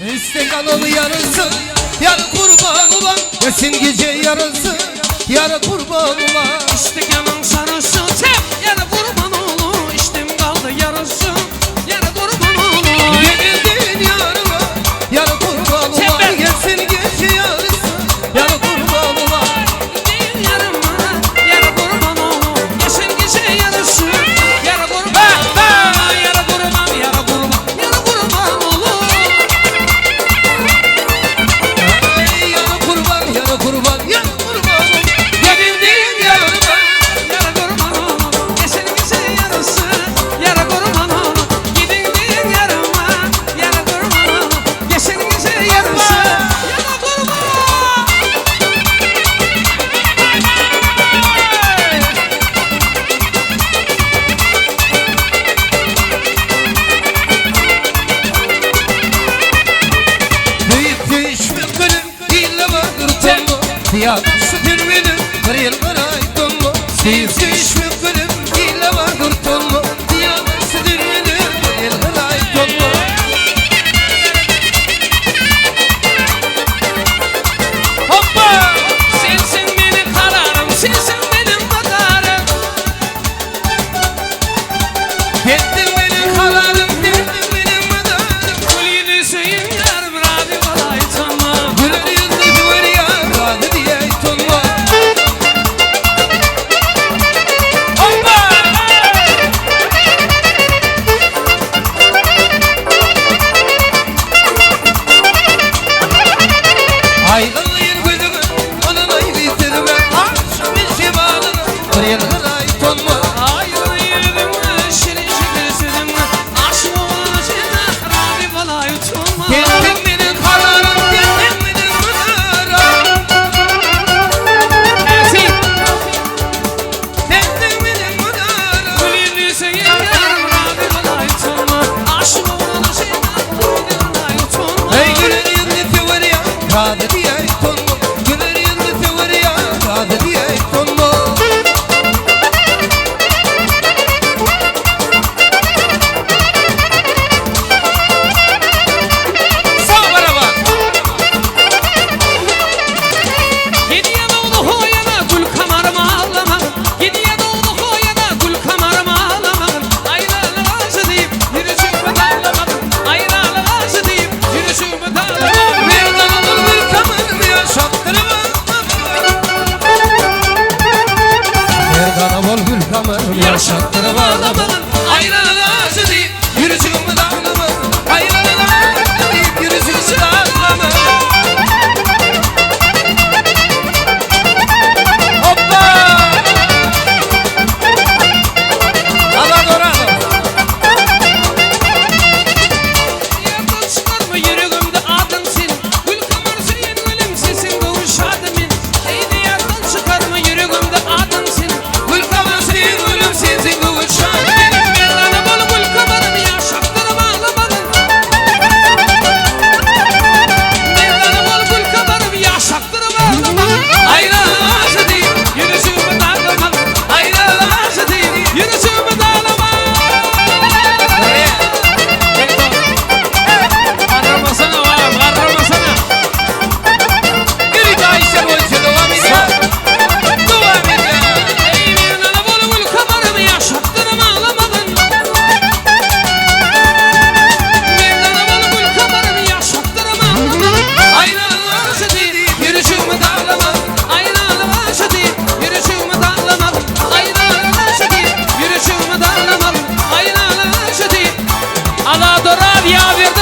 İstekanalı yarısı, yarı kurban ulan. Yesin gece yarısı, yarı kurban ulan. İstekanın sarısı, yarı kurban olu. İştim kaldı yarısı, yarı kurban olu. Yenildin yarıma, yarı kurban ulan. Yesin gece yarısı, yarı kurban ulan. Değil yarıma, yarı kurban olu. Yesin gece yarısı, yarı kurban olu. Yarı kurban, yarı kurban, yarı kurban olu. Yarı kurban, yarı kurban, yarı kurban ulan. Yenildin yarıma, Yarı kurban olu. Yesin gece yarısı, yarı kurban olu. Gidin din yarıma, yarı kurban olu. Yesin gece yarısı, yarı kurban. büyük düşmüş gülüm, illa vardır tonlu. Diyakısı türbünüm, bir yıl karay tonlu. Büyük düşmüş gülüm, illa vardır tonlu. Diyakısı türbünüm, bir yıl karay tonlu. Hoppa! Sensin benim kararım, sensin benim bakarım. Gittin benim kararım, gittin benim madarım. Gül yüzüyüm yarım, Rabi kolay tanma. Güler yüzlü var ya, radı diye tonlu. Hoppa! Ayrılıyım gözümü, onun ay bitirme. Akşam işi bağlına, bir yıl karay tonlu. Ayrı yürüdüm, şirince gözledim. Aşk olacağına, Rabi kolay tanma. Gittin benim kararım, gittin benim madarım. Ersin, Gittin benim madarım. gül yüzüyüm yarım, Rabi kolay tanma. Aşk olacağına, Rabi kolay tanma. Hey güler yüzlü var ya, radı diye tonlu. Güler yüzlü var ya, radı diye tonlu. Sağ bana bak. Gidiye doğdu hoyana, gül kamarıma ağlamak. Gidiye doğdu hoyana, gül kamarıma ağlamak. Aynalı ağzı deyip, yürüsümü dağlamak. Aynalı ağzı deyip, yürüsümü dağlamak. Bir dağılır bir kamerimi yaşattırma. Bir dağılır bir kamerimi yaşattırma. Aynalı ağzı deyip yürüsümü dağlama. Aynalı ağzı deyip yürüsümü dağlama. Hoppa! Allah dorado. Yerden çıkarma yüreğimde adın senin. Gül kamar senin, gülüm sesin kavuşadı min. Eydi yerden çıkarma yüreğimde adın senin. Gül kamersin gülüm sensin kavuşan. Merdana bol gül kamarını yaşattırıp ağlamadın. Merdana bol gül kamarını yaşattırıp ağlamadın. Aynalı ağzı deyip, yürüsümü dağlamak. Aynalı ağzı deyip, yürüsümü dağlamak. Karramasana var, karramasana. Yürü de Ayşe boyunca devam ediyor. Devam ediyor. Ey merdana bol gül kamarını yaşattırıp ağlamadın. Merdana bol gül kamarını yaşattırıp ağlamadın. Aynalı ağzı deyip, yürüsümü dağlamak. Aynalı ağzı deyip, yürüsümü dağlamak. Aynalı ağzı deyip, yürüsümü dağlamak. Aynalı ağzı deyip, ala dorar ya verdi